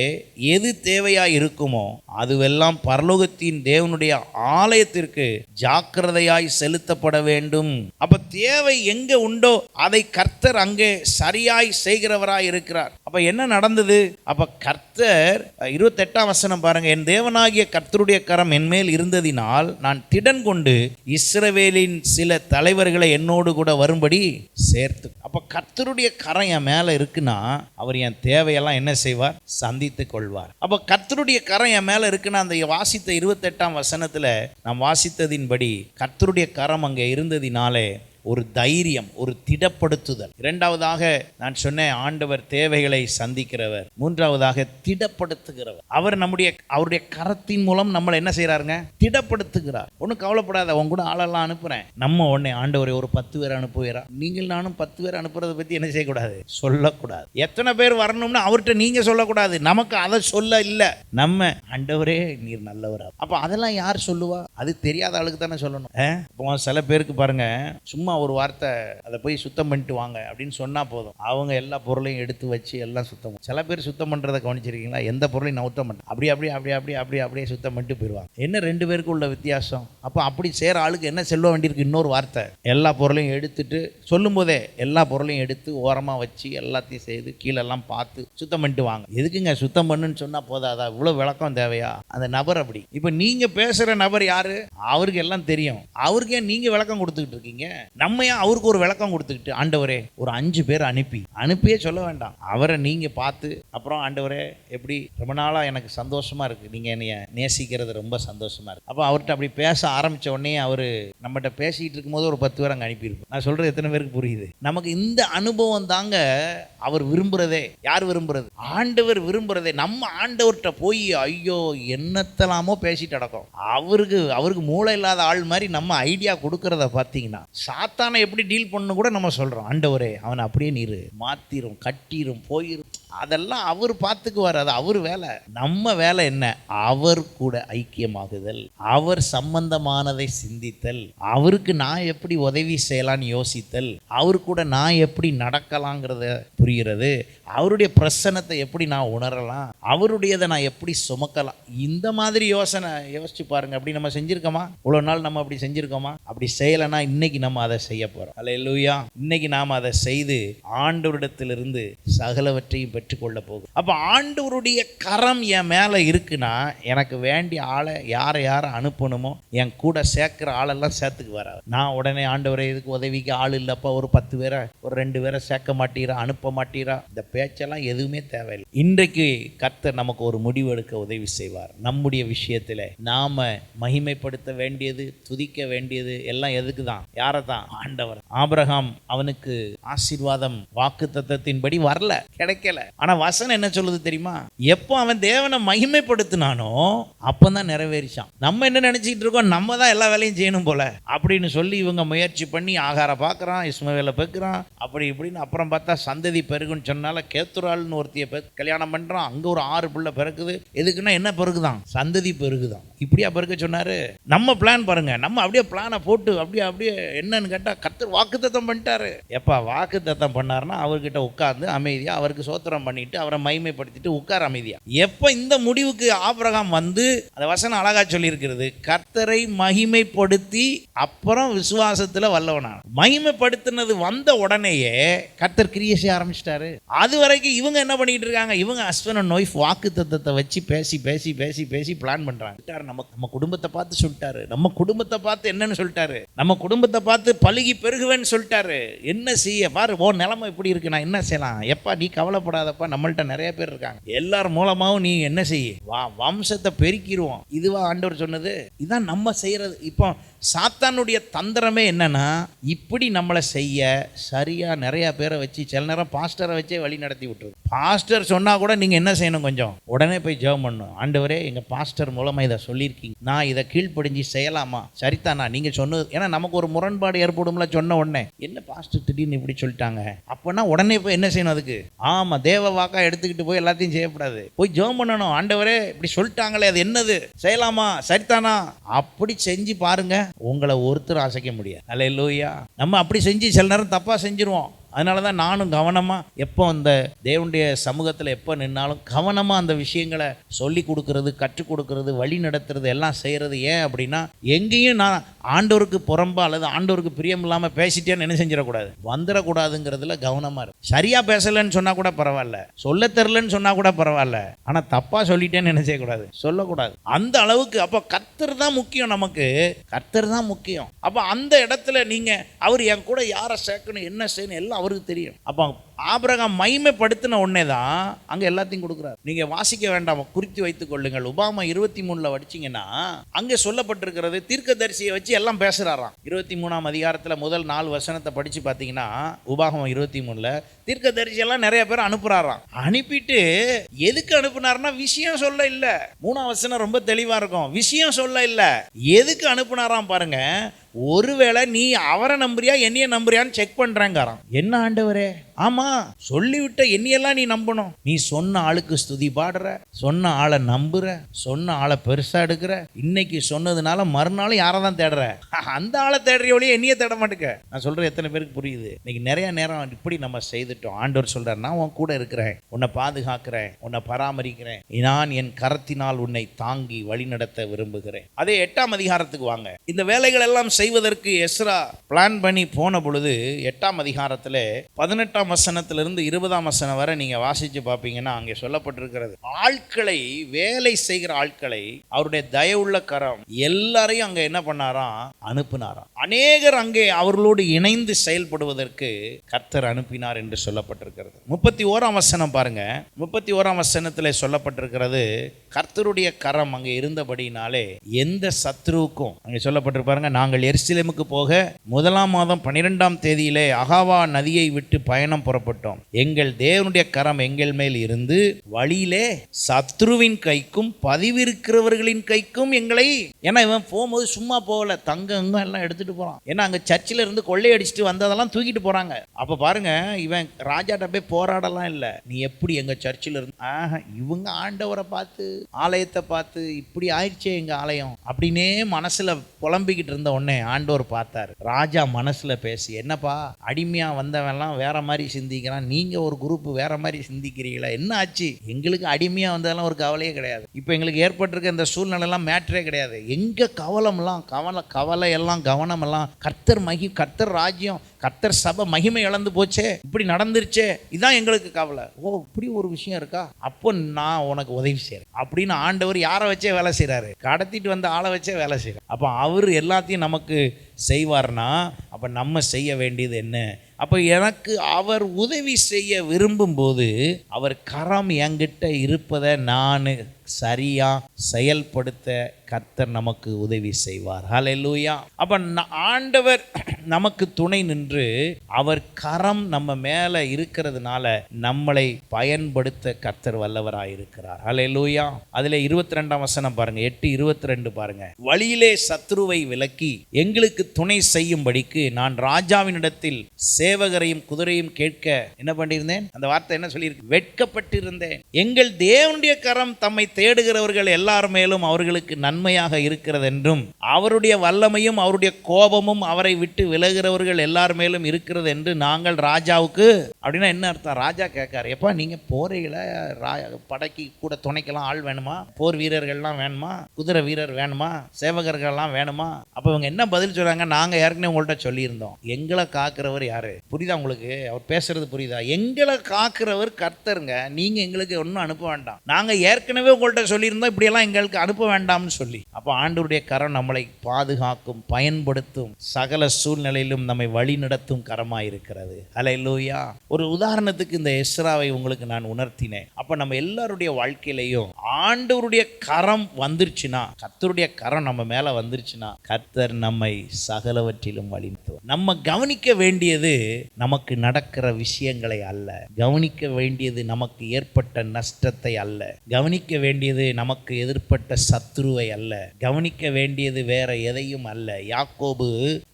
எது தேவையா இருக்குமோ அதுவெல்லாம் பரலோகத்தின் தேவனுடைய ஆலயத்திற்கு ஜாக்கிரதையாய் செலுத்தப்பட வேண்டும். அப்ப தேவை எங்க உண்டோ அதை கர்த்தர் அங்கே சரியாய் செய்கிறவராய் இருக்கிறார். அப்ப என்ன நடந்தது? அப்ப கர்த்தர் 28ஆம் வசனம் பாருங்க. என் தேவனாகிய கர்த்தருடைய கரம் என்மேல் இருந்ததினால் நான் திடன் கொண்டு இஸ்ரவேலின் சில தலைவர்களை என்னோடு கூட வரும்படி சேர்த்து. அப்ப கர்த்தருடைய கரம் என் மேல இருக்குன்னா அவர் என் தேவையெல்லாம் என்ன செய்வார்? சந்தித்து கொள்வார். அப்ப கர்த்தருடைய கரம் என் மேல இருக்குன்னா, அந்த வாசித்த 28ஆம் வசனத்துல நாம் வாசித்ததின்படி கர்த்தருடைய கரம் அங்கே இருந்ததினாலே ஒரு தைரியம், ஒரு திடப்படுத்துதல். இரண்டாவதாக நான் சொன்னேன், ஆண்டவர் தேவைகளை சந்திக்கிறவர். மூன்றாவதாக திடப்படுத்துகிறவர். அவர் அவருடைய கரத்தின் மூலம் நம்மளை என்ன செய்யறாருங்க? திடப்படுத்துகிறார். ஒன்றும் கவலைப்படாத, உன் கூட ஆளெல்லாம் அனுப்புறேன். நம்ம உடனே ஆண்டவரை ஒரு 10 பேர் அனுப்புவீரா? நீங்கள் நானும் 10 பேர் அனுப்புறதை பத்தி என்ன செய்யக்கூடாது? சொல்லக்கூடாது. எத்தனை பேர் வரணும்னு அவர்கிட்ட நீங்க சொல்லக்கூடாது. நமக்கு அதை சொல்ல இல்லை. நம்ம ஆண்டவரே நீர் நல்லவரா. அப்ப அதெல்லாம் யார் சொல்லுவா? அது தெரியாத ஆளுக்கு தானே சொல்லணும். இப்போ சில பேருக்கு பாருங்க, சும்மா ஒரு வார்த்தை அதை போய் சுத்தம் பண்ணிட்டு வாங்க அப்படின்னு சொன்னா போதும், அவங்க எல்லா பொருளையும் எடுத்து வச்சு எல்லாம் சுத்தம். சில பேர் சுத்தம் பண்றதை கவனிச்சிருக்கீங்களா? எந்த பொருளையும் நவுத்த மாட்டேன், அப்படியே சுத்தம் பண்ணிட்டு போயிடுவாங்க. என்ன 2 பேருக்கு உள்ள வித்தியாசம்? அப்போ அப்படி செய்கிற ஆளுக்கு என்ன சொல்ல வேண்டியிருக்கு? இன்னொரு வார்த்தை, எல்லா பொருளையும் எடுத்துட்டு சொல்லும் போதே எல்லா பொருளையும் எடுத்து ஓரமாக வச்சு எல்லாத்தையும் செய்து கீழெல்லாம் பார்த்து சுத்தம் பண்ணிட்டு வாங்க. எதுக்குங்க சுத்தம் பண்ணுன்னு சொன்னா போதாதா? இவ்வளோ விளக்கம் தேவையா? அந்த நபர் அப்படி. இப்போ நீங்க பேசுற நபர் யாரு? அவருக்கு எல்லாம் தெரியும். அவருக்கு ஏன் நீங்க விளக்கம் கொடுத்துக்கிட்டு இருக்கீங்க? நம்ம ஏன் அவருக்கு ஒரு விளக்கம் கொடுத்துக்கிட்டு, ஆண்டவரே ஒரு 5 பேர் அனுப்பியே சொல்ல வேண்டாம், அவரை நீங்க பார்த்து அப்புறம் ஆண்டவரே எப்படி ரொம்ப நாளா எனக்கு சந்தோஷமா இருக்கு, நீங்க என்னைய நேசிக்கிறது ரொம்ப சந்தோஷமா இருக்கு. அப்போ அவர்கிட்ட அப்படி பேச ஆரம்பிச்ச உடனே அவரு நம்மகிட்ட பேசிட்டு இருக்கும்போது ஒரு 10 பேர் அங்கே அனுப்பியிருப்போம். நான் சொல்றது எத்தனை பேருக்கு புரியுது? நமக்கு இந்த அனுபவம் தாங்க அவர் விரும்புறதே. யார் விரும்புறது? ஆண்டவர் விரும்புறதே. நம்ம ஆண்டவர்கிட்ட போய் ஐயோ என்னத்தலாமோ பேசிட்டு அடக்கம். அவருக்கு மூளை இல்லாத ஆள் மாதிரி நம்ம ஐடியா கொடுக்கறத பார்த்தீங்கன்னா, சாத்தானை எப்படி டீல் பண்ணணும் கூட நம்ம சொல்றோம். ஆண்டவரே அவனை அப்படியே நீர் மாத்திரும், கட்டிரும், போயிரும், அதெல்லாம் அவர் பார்த்துக்குவார். அது அவர் வேலை. நம்ம வேலை என்ன? அவர் கூட ஐக்கியமாகுதல், அவர் சம்பந்தமானதை சிந்தித்தல், அவருக்கு நான் எப்படி உதவி செய்யலான்னு யோசித்தல், அவர் கூட நான் எப்படி நடக்கலாங்கிறத புரிகிறது, அவருடைய பிரசன்னத்தை எப்படி நான் உணரலாம், அவருடையதை நான் எப்படி சுமக்கலாம். இந்த மாதிரி யோசிச்சு பாருங்க. அப்படி நம்ம செஞ்சிருக்கோமா? இவ்வளோ நாள் நம்ம அப்படி செஞ்சிருக்கோமா? அப்படி செய்யலைன்னா இன்னைக்கு நம்ம அதை செய்ய போறோம். அல்லேலூயா. இன்னைக்கு நாம் அதை செய்து ஆண்டவரிடத்திலிருந்து சகலவற்றையும் பெற்றுக்கொள்ள போகும். அப்ப ஆண்டவருடைய கரம் என் மேல இருக்குன்னா, எனக்கு வேண்டிய ஆளை யாரை அனுப்பணுமோ என் கூட சேர்க்கிற ஆளெல்லாம் சேர்த்துக்கு வர. நான் உடனே ஆண்டவரை இதுக்கு உதவிக்கு ஆள் இல்லப்பா, ஒரு 10 பேரை ஒரு 2 பேரை சேர்க்க மாட்டீரா, அனுப்ப மாட்டீரா, இந்த பேச்செல்லாம் எதுவுமே தேவையில்லை. இன்றைக்கு கர்த்தர் நமக்கு ஒரு முடிவு எடுக்க உதவி செய்வார். நம்முடைய விஷயத்துல நாம மகிமைப்படுத்த வேண்டியது, துதிக்க வேண்டியது எல்லாம் எதுக்கு தான்? யாரை தான்? ஆண்டவர். ஆபிரகாம் அவனுக்கு ஆசீர்வாதம் வாக்குத்தத்தத்தின்படி வரல, கிடைக்கல. ஆனா வசனம் என்ன சொல்லுது தெரியுமா? எப்போ அவன் தேவனை மகிமைப்படுத்தினானோ அப்பதான் நிறைவேறிச்சான். நம்ம என்ன நினைச்சிட்டு இருக்கோம்? நம்ம தான் எல்லா வேலையும் செய்யணும் போல அப்படின்னு சொல்லி இவங்க முயற்சி பண்ணி ஆகாரம் பார்க்கறான், இஸ்மவேலை பெக்குறான், அப்படி இப்படின்னு. அப்புறம் பார்த்தா சந்ததி பெருகுன்னு சொன்னால கேத்துராள்னு ஒருத்திய கல்யாணம் பண்றான். அங்க ஒரு 6 பிள்ளை பிறக்குது. எதுக்குன்னா என்ன பெருகுதான்? சந்ததி பெருகுதான். இப்படியா பெருக்க சொன்னாரு? நம்ம பிளான் பாருங்க. நம்ம அப்படியே பிளானை போட்டு அப்படியே என்னன்னு கேட்டா, கர்த்தர் வாக்குத்தத்தம் பண்ணிட்டாரு. எப்பா வாக்குத்தத்தம் பண்ணாருன்னா அவர்கிட்ட உட்கார்ந்து அமைதியா அவருக்கு சோத்திரம் ஸ்தோத்திரம் பண்ணிட்டு அவரை மகிமைப்படுத்திட்டு உட்கார அமைதியா. எப்போ இந்த முடிவுக்கு ஆபிரகாம் வந்து, அந்த வசனம் அழகா சொல்லி இருக்கிறது, கர்த்தரை மகிமைப்படுத்தி அப்புறம் விசுவாசத்துல வல்லவனான. மகிமைப்படுத்தினது வந்த உடனேயே கர்த்தர் கிரியை செய்ய ஆரம்பிச்சிட்டாரு. அது வரைக்கும் இவங்க என்ன பண்ணிட்டு இருக்காங்க, இவங்க ஹஸ்பண்ட் அண்ட் ஒய்ஃப் வாக்கு தத்தத்தை வச்சு பேசி பேசி பேசி பேசி பிளான் பண்றாங்க. நம்ம குடும்பத்தை பார்த்து சொல்லிட்டாரு, நம்ம குடும்பத்தை பார்த்து என்னன்னு சொல்லிட்டாரு, நம்ம குடும்பத்தை பார்த்து பழுகி பெருகுவேன்னு சொல்லிட்டாரு. என்ன செய்ய பாரு, ஓ நிலைமை இப்படி இருக்கு, நான் என்ன செய்யலாம், எப்பா நீ கவலைப்படாதப்பா, நம்மள்ட்ட நிறைய பேர் இருக்காங்க, எல்லார் மூலமாகவும் நீ என்ன செய்ய, வம்சத்தை பெருக்கிடுவோம். இதுவா ஆண்டவர் சொன்னது? இதான் நம்ம செய்யறது. இப்போ சாத்தானுடைய தந்திரமே என்னன்னா, இப்படி நம்மளை செய்ய சரியா நிறைய பேரை வச்சு, சில நேரம் பாஸ்டரை வச்சே வழி நடத்தி விட்டுருது. பாஸ்டர் சொன்னா கூட நீங்க என்ன செய்யணும், கொஞ்சம் உடனே போய் ஜெபம் பண்ணணும். ஆண்டவரே எங்க பாஸ்டர் மூலமா இதை சொல்லியிருக்கீங்க, நான் இதை கீழ்ப்படிஞ்சு செய்யலாமா, சரிதானா நீங்க சொன்னது? ஏன்னா நமக்கு ஒரு முரண்பாடு ஏற்படும்ல. சொன்ன உடனே என்ன பாஸ்டர் திடீர்னு இப்படி சொல்லிட்டாங்க அப்படின்னா உடனே போய் என்ன செய்யணும், அதுக்கு ஆமா தேவ வாக்கா எடுத்துக்கிட்டு போய் எல்லாத்தையும் செய்யக்கூடாது, போய் ஜெபம் பண்ணணும். ஆண்டவரே இப்படி சொல்லிட்டாங்களே, அது என்னது, செய்யலாமா, சரிதானா? அப்படி செஞ்சு பாருங்க, உங்களை ஒருத்தர் அசைக்க முடியாது. அல்லேலூயா. நம்ம அப்படி செஞ்சு சில நேரம் தப்பா செஞ்சிருவோம். அதனால தான் நானும் கவனமாக எப்போ அந்த தேவனுடைய சமூகத்தில் எப்போ நின்னாலும் கவனமாக அந்த விஷயங்களை சொல்லி கொடுக்கறது, கற்றுக் கொடுக்கறது, வழி நடத்துறது எல்லாம் செய்கிறது. ஏன் அப்படின்னா, எங்கேயும் நான் ஆண்டவருக்கு புறம்பா அல்லது ஆண்டவருக்கு பிரியம் இல்லாமல் பேசிட்டேன்னு என்ன செஞ்சிடக்கூடாது, வந்துடக்கூடாதுங்கிறதுல கவனமாக இருக்கும். சரியாக பேசலைன்னு சொன்னால் கூட பரவாயில்ல, சொல்ல தெரிலன்னு சொன்னால் கூட பரவாயில்ல, ஆனால் தப்பாக சொல்லிட்டேன்னு என்ன செய்யக்கூடாது, சொல்லக்கூடாது. அந்த அளவுக்கு அப்போ கர்த்தர் தான் முக்கியம், நமக்கு கர்த்தர் தான் முக்கியம். அப்போ அந்த இடத்துல நீங்கள் அவர் என் கூட யாரை சேர்க்கணும், என்ன செய்யணும் எல்லாம் அவருக்கு தெரியும். அப்போ ஆபிரகாம் மகிமைப்படுத்தின உடனே தான் அங்கே எல்லாத்தையும் கொடுக்குறாரு. நீங்கள் வாசிக்க வேண்டாம், குறித்து வைத்துக் கொள்ளுங்கள். உபாகமம் 23 படிச்சிங்கன்னா அங்கே சொல்லப்பட்டிருக்கிறது, தீர்க்கதரிசியை வச்சு எல்லாம் பேசுகிறாராம். 23ஆம் அதிகாரத்தில் முதல் 4 வசனத்தை படித்து பார்த்தீங்கன்னா, உபாகமம் 23 தீர்க்கதரிசியெல்லாம் நிறைய பேர் அனுப்புகிறாராம். அனுப்பிட்டு எதுக்கு அனுப்புனார்னா, விஷயம் சொல்ல இல்லை. 3ஆம் வசனம் ரொம்ப தெளிவாக இருக்கும், விஷயம் சொல்ல இல்லை, எதுக்கு அனுப்புனாராம் பாருங்க. ஒருவேளை நீ அவரை நம்புறியா என்னைய நம்புறியான்னு செக் பண்றேங்காராம். என்ன ஆண்டவரே, ஆமா சொல்லிவிட்ட என்னையெல்லாம் நீ நம்பணும், நீ சொன்ன ஆளுக்கு ஸ்துதி பாடுற, சொன்ன ஆளை நம்புற, சொன்ன ஆளை பெருசா எடுக்கிற, இன்னைக்கு சொன்னதுனால மறுநாள் யாரை தான் தேடுற, அந்த ஆளை தேடுறியோடய என்னைய தேட மாட்டேங்க. நான் சொல்றேன், எத்தனை பேருக்கு புரியுது? இன்னைக்கு நிறைய நேரம் இப்படி நம்ம செய்துட்டோம். ஆண்டவர் சொல்றார், நான் உன் கூட இருக்கிறேன், உன்னை பாதுகாக்கிறேன், உன்னை பராமரிக்கிறேன், நான் என் கரத்தினால் உன்னை தாங்கி வழிநடத்த விரும்புகிறேன். அதே 8ஆம் அதிகாரத்துக்கு வாங்க. இந்த வேலைகள் எல்லாம் செய்வதற்கு எஸ்ரா பிளான் பண்ணி போன பொழுது 8ஆம் அதிகாரத்தில் 18ஆம் வசனத்திலிருந்து 20ஆம் வசனம் வரை நீங்க வாசிச்சு பார்ப்பீங்கன்னா, அங்கே சொல்லப்பட்டிருக்கிறது, ஆட்களை, வேலை செய்கிற ஆட்களை, அவருடைய தயவுள்ள கரம் எல்லாரையும் அங்க என்ன பண்ணாராம், அனுப்பினாராம். அநேகர் அங்கே அவர்களோடு இணைந்து செயல்படுவதற்கு கர்த்தர் அனுப்பினார் என்று சொல்லப்பட்டிருக்கிறது. 31ஆம் வசனம் பாருங்க. 31ஆம் வசனத்தில் சொல்லப்பட்டிருக்கிறது, கர்த்தருடைய கரம் அங்கே இருந்தபடினாலே எந்த சத்ருவுக்கும், அங்கே சொல்லப்பட்டிருப்பாருங்க, நாங்கள் எருசலேமுக்கு போக 1ஆம் மாதம் 12ஆம் தேதியிலே அகாவா நதியை விட்டு பயணம் புறப்பட்டோம். எங்கள் தேவனுடைய கரம் எங்கள் மேல் இருந்து வழியிலே சத்ருவின் கைக்கும் பதிவிருக்கிறவர்களின் கைக்கும் எங்களை, ஏன்னா இவன் போகும்போது சும்மா போகல, தங்கம் எல்லாம் எடுத்துட்டு போறான். ஏன்னா அங்க சர்ச்சில் இருந்து கொள்ளையடிச்சுட்டு வந்ததெல்லாம் தூக்கிட்டு போறாங்க. அப்ப பாருங்க, இவன் ராஜாட்ட போய் போராடலாம் இல்லை, நீ எப்படி எங்க சர்ச்சில் இருந்து, இவங்க ஆண்டவரை பார்த்து, ஆலயத்தை பார்த்து, இப்படி ஆயிடுச்சே எங்க ஆலயம் அப்படின்னே மனசுல புலம்பிக்கிட்டு இருந்த உடனே ஆண்டவர் பார்த்தார். ராஜா மனசுல பேசி, என்னப்பா அடிமையா வந்தவன்லாம் வேற மாதிரி சிந்திக்கிறான், நீங்க ஒரு குரூப் வேற மாதிரி சிந்திக்கிறீங்களா, என்ன ஆச்சு? எங்களுக்கு அடிமையா வந்ததெல்லாம் ஒரு கவலையே கிடையாது, இப்போ எங்களுக்கு ஏற்பட்டிருக்க இந்த சூழ்நிலை எல்லாம் மேட்டரே கிடையாது. எங்க கவலைலாம் கவலை எல்லாம் கவனம் எல்லாம் கர்த்தர் ராஜ்யம், கர்த்தர் சபை மகிமை இழந்து போச்சே, இப்படி நடந்துருச்சே, இதான் எங்களுக்கு கவலை. ஓ இப்படி ஒரு விஷயம் இருக்கா, அப்போ நான் உனக்கு உதவி செய்றேன் அப்படின்னு ஆண்டவர் யாரை வச்சே வேலை செய்யறாரு, கடத்திட்டு வந்த ஆளை வச்சே வேலை செய்யறாரு. அப்போ அவர் எல்லாத்தையும் நமக்கு செய்வார்னா, அப்போ நம்ம செய்ய வேண்டியது என்ன? அப்போ எனக்கு அவர் உதவி செய்ய விரும்பும் போது அவர் கரம் என்கிட்ட இருப்பதை நான் சரியா செயல்படுத்த கர்த்தர் நமக்கு உதவி செய்வார். ஹல்லேலூயா. அப்ப ஆண்டவர் நமக்கு துணை நின்று அவர் கரம் நம்ம மேல இருக்கிறதுனால நம்மளை பயன்படுத்த கர்த்தர் வல்லவராய் இருக்கிறார். ஹல்லேலூயா. அதுல 22ஆம் வசனம் பாருங்க, 8:22 பாருங்க. வழியிலே சத்ருவை விலக்கி எங்களுக்கு துணை செய்யும்படிக்கு நான் ராஜாவினிடத்தில் சேவகரையும் குதிரையும் கேட்க என்ன பண்ணியிருந்தேன்? அந்த வார்த்தை என்ன சொல்லியிருக்கு? வெட்கப்பட்டிருந்தேன். எங்கள் தேவனுடைய கரம் தம்மை தேடுகிறவர்கள் எல்லார் மேலும் அவர்களுக்கு நன்மையாக இருக்கிறது என்றும், அவருடைய வல்லமையும் அவருடைய கோபமும் அவரை விட்டு விலகிறவர்கள் எல்லார் மேலும் இருக்கிறது என்று நாங்கள் ராஜாவுக்கு. அப்படின்னா என்ன அர்த்தம்? ராஜா கேட்காரு, எப்பா நீங்க போறீங்கள, படைக்கு கூட துணைக்கெல்லாம் ஆள் வேணுமா, போர் வீரர்கள்லாம் வேணுமா, குதிரை வீரர் வேணுமா, சேவகர்கள்லாம் வேணுமா? அப்ப இவங்க என்ன பதில் சொல்றாங்க? நாங்க ஏற்கனவே உங்கள்கிட்ட சொல்லியிருந்தோம், எங்களை காக்கிறவர் யாரு? புரியுதா உங்களுக்கு? அவர் பேசுறது புரியுதா? எங்களை காக்கிறவர் கர்த்தருங்க, நீங்க எங்களுக்கு ஒன்றும் அனுப்ப வேண்டாம், நாங்க ஏற்கனவே உங்கள்கிட்ட சொல்லியிருந்தோம் இப்படியெல்லாம் எங்களுக்கு அனுப்ப வேண்டாம்னு சொல்லி. அப்போ ஆண்டவருடைய கரம் நம்மளை பாதுகாக்கும், பயன்படுத்தும், சகல சூழ்நிலையிலும் நம்மை வழி நடத்தும் கரமாக இருக்கிறது. ஹல்லேலூயா. ஒரு உதாரணத்துக்கு இந்த எஸ்ராவை உங்களுக்கு நான் உணர்த்தினேன். அப்போ நம்ம எல்லாருடைய வாழ்க்கையிலையும் ஆண்டவருடைய கரம் வந்துருச்சுன்னா, கர்த்தருடைய கரம் நம்ம மேலே வந்துருச்சுன்னா, கர்த்தர் நம்மை சகலவற்றிலும் வழி நடத்துவார். நம்ம கவனிக்க வேண்டியது நமக்கு நடக்கிற விஷயங்களை அல்ல, கவனிக்க வேண்டியது நமக்கு ஏற்பட்ட நஷ்டத்தை அல்ல, கவனிக்க வேண்டியது நமக்கு எதிர்ப்பட்ட சத்துருவை அல்ல, கவனிக்க வேண்டியது வேற எதையும் அல்ல. யாக்கோபு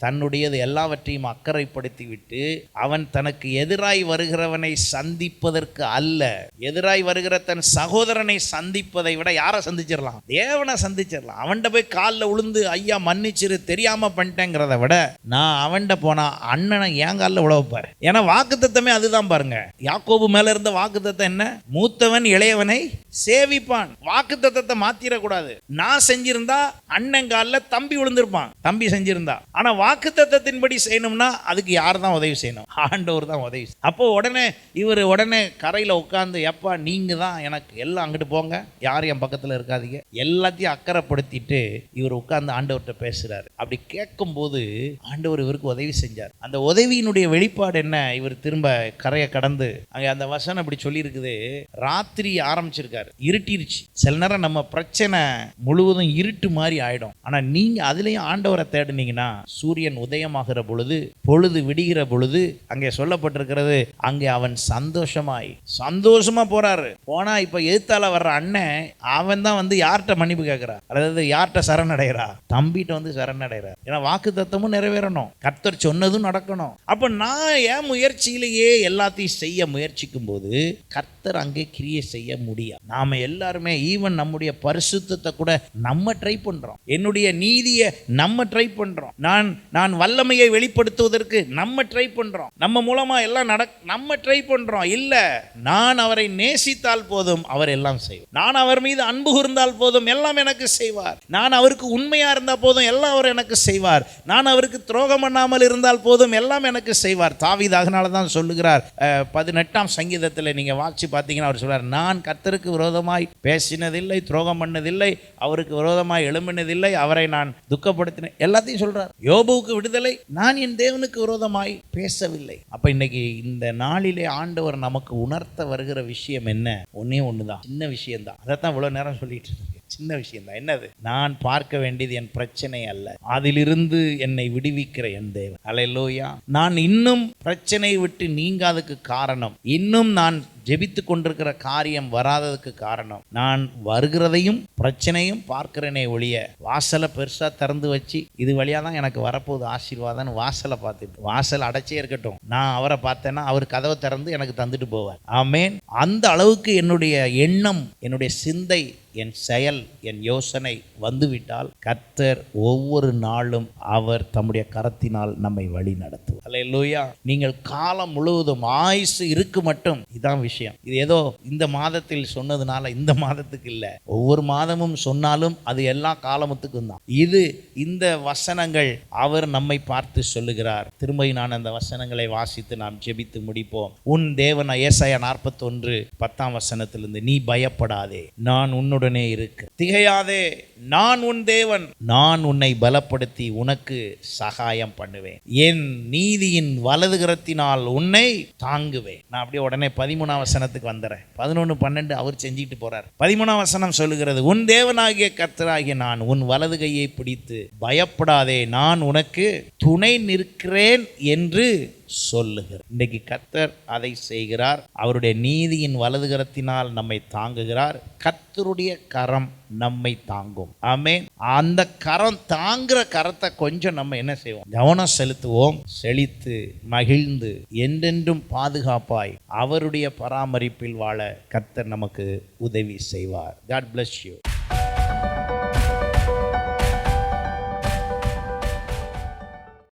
தன்னுடையது எல்லாவற்றையும் அக்கறைப்படுத்தி விட்டு அவன் தனக்கு எதிராய் வருகிறவனை சந்திப்பதற்கு அல்ல, எதிராய் வருகிற தன் சகோதரனை சந்திப்பதை விட யாரை சந்திச்சிடலாம்? தேவனை சந்திச்சிடலாம். அவன்கிட்ட போய் காலில் உளுந்து ஐயா மன்னிச்சிரு தெரியாம பண்ணிட்டேங்கிறத விட நான் அவன்கிட்ட போனா அண்ணனை ஏன் காலில் உழவுப்பாரு. ஏன்னா வாக்குத்தத்தமே அதுதான் பாருங்க. யாக்கோபு மேல இருந்த வாக்குத்தத்தம் என்ன? மூத்தவன் இளையவனை சேவிப்பான். வாக்குத்தத்தத்தை மாத்திரக்கூடாது. நான் செஞ்சிருந்தா அண்ணன் காலில் தம்பி விழுந்திருப்பான், தம்பி செஞ்சிருந்தா. ஆனா வாக்குத்தத்தத்தின்படி செய்யணும்னா அதுக்கு யார் தான் உதவி செய்யணும்? ஆண்டவர் தான் உதவி. அப்போ உடனே கரையில உட்கார்ந்து, எப்பா நீங்க தான் எனக்கு எல்லாம், அங்கிட்டு போங்க, யாரும் என் பக்கத்துல இருக்காதீங்க, எல்லாத்தையும் அக்கறைப்படுத்திட்டு இவர் உட்கார்ந்து ஆண்டவர்கிட்ட பேசுறாரு. அப்படி கேட்கும் போது ஆண்டவர் இவருக்கு உதவி செஞ்சார். அந்த உதவியினுடைய வெளிப்பாடு என்ன? இவர் திரும்ப கரையை கடந்து, அங்க அந்த வசனம் இப்படி சொல்லி இருக்குது, ராத்திரி ஆரம்பிச்சிருக்காரு, இருட்டிருச்சு. சில நேரம் நம்ம பிரச்சனை முழுவதும் இருட்டு மாதிரி ஆயிடும். ஆனா நீங்க அதுலயும் ஆண்டவரை தேடுனீங்கன்னா, சூரியன் உதயமாகிற பொழுது, பொழுது விடுகிற பொழுது, அங்கே சொல்லப்பட்டிருக்கிறது, அங்கே அவன் சந்தோஷமா போறாரு. போனா இப்ப எதிர்த்தால வர்ற அண்ணன் அவன் தான் வந்து யார்கிட்ட மன்னிப்பு கேட்கிறார், அதாவது யார்கிட்ட சரணடைகிறா? தம்பிட்ட வந்து சரணடைகிறார். ஏன்னா வாக்கு தத்தமும் நிறைவேறணும், கர்த்தர் சொன்னதும் நடக்கணும். அப்ப நான் என் முயற்சியிலேயே எல்லாத்தையும் செய்ய முயற்சிக்கும் போது கர்த்தர் அங்கே கிரியை செய்ய முடியாது. நாம எல்லாருமே ஈவன் நம்முடைய பரிசுத்தத்தை கூட நம்ம ட்ரை பண்றோம், என்னுடைய நீதியை நம்ம ட்ரை பண்றோம், நான் வல்லமையை வெளிப்படுத்துவதற்கு நம்ம ட்ரை பண்றோம், நம்ம மூலமா எல்லாம் நம்ம ட்ரை பண்றோம். இல்ல, நான் அவரை நேசித்தால் போதும் அவர் எல்லாம் செய்வார், நான் அவர் மீது அன்பு கூர்ந்தால் போதும் எல்லாம் எனக்கு செய்வார், நான் அவருக்கு உண்மையா இருந்தா போதும் எல்லாம் அவர் எனக்கு செய்வார், நான் அவருக்கு துரோகம் பண்ணாமல் இருந்தால் போதும் எல்லாம் எனக்கு செய்வார். தாவீது அதனால தான் சொல்லுகிறார், 18ஆம் சங்கீதத்தில் நீங்க வாட்சி பார்த்தீங்கன்னா அவர் சொல்றார், நான் கர்த்தருக்கு விரோதமாய் பேசினதில்லை, துரோகம் பண்ணதில்லை, அவருக்கு விரோதமாய் எழும்பினதில்லை, அவரை நான் துக்கப்படுத்தினேன், எல்லாத்தையும் சொல்றார். யோபுவுக்கு விடுதலை, நான் என் தேவனுக்கு விரோதமாய் பேசவில்லை. அப்ப இன்னைக்கு இந்த நாளிலே ஆண்டவர் நமக்கு உணர்த்த வருகிற விஷயம் என்ன? ஒன்னே ஒண்ணுதான், சின்ன விஷயம் தான். அதைத்தான் இவ்வளவு நேரம் சொல்லிட்டு இருக்கு. சின்ன விஷயம் தான். என்னது? நான் பார்க்க வேண்டியது என் பிரச்சனை அல்ல, அதிலிருந்து என்னை விடுவிக்கிற என் தேவன். அல்லேலூயா. நான் இன்னும் பிரச்சனையை விட்டு நீங்காததுக்கு காரணம், இன்னும் நான் ஜெபித்து கொண்டிருக்கிற காரியம் வராததுக்கு காரணம், நான் வருகிறதையும் பிரச்சனையும் பார்க்கிறேனே ஒழிய, வாசலை பெருசா திறந்து வச்சு இது வழியா தான் எனக்கு வரப்போகுது ஆசீர்வாதம் வாசலை பார்த்துட்டு, வாசல் அடைச்சே இருக்கட்டும், நான் அவரை பார்த்தேன்னா அவர் கதவை திறந்து எனக்கு தந்துட்டு போவார். ஆமேன். அந்த அளவுக்கு என்னுடைய எண்ணம், என்னுடைய சிந்தை, என் செயல், என் யோசனை வந்துவிட்டால் கர்த்தர் ஒவ்வொரு நாளும் அவர் தம்முடைய கரத்தினால் நம்மை வழி நடத்துவார். அல்லேலூயா. நீங்கள் காலம் முழுவதும் ஆயுசு இருக்கு மட்டும், இதான் விஷயம். இது ஏதோ இந்த மாதத்தில் சொன்னதுனால இந்த மாதத்துக்கு இல்லை, ஒவ்வொரு மாதமும் சொன்னாலும் அது எல்லா காலமுத்துக்கும் தான். இந்த வசனங்கள் அவர் நம்மை பார்த்து சொல்லுகிறார். திரும்ப நான் அந்த வசனங்களை வாசித்து நாம் ஜெபித்து முடிப்போம். உன் தேவன், ஏசாயா 41:10 நீ பயப்படாதே, நான் உன்னுடனே இருக்கு, திகையாதே, நான் உன் தேவன், நான் உன்னை பலப்படுத்தி உனக்கு சகாயம் பண்ணுவேன், என் நீதியின் வலதுகரத்தினால் உன்னை தாங்குவேன். நான் அப்படியே உடனே 13ஆம் வசனத்துக்கு வந்துறேன். 11, 12 அவர் செஞ்சுட்டு போறார். 13ஆம் வசனம் சொல்லுகிறது, உன் தேவனாகிய கர்த்தராகிய நான் உன் வலது கையை பிடித்து பயப்படாதே, நான் உனக்கு துணை நிற்கிறேன் என்று சொல்லுகிறார். இன்றைக்கு கர்த்தர் அதை செய்கிறார். அவருடைய நீதியின் வலதுகரத்தினால் நம்மை தாங்குகிறார். கர்த்தருடைய கரம் நம்மை தாங்கும். ஆமென். அந்த கரம் தாங்குற கரத்தை கொஞ்சம் நம்ம என்ன செய்வோம், கவனம் செலுத்துவோம். செழித்து மகிழ்ந்து என்றென்றும் பாதுகாப்பாய் அவருடைய பராமரிப்பில் வாழ கர்த்தர் நமக்கு உதவி செய்வார். God bless you.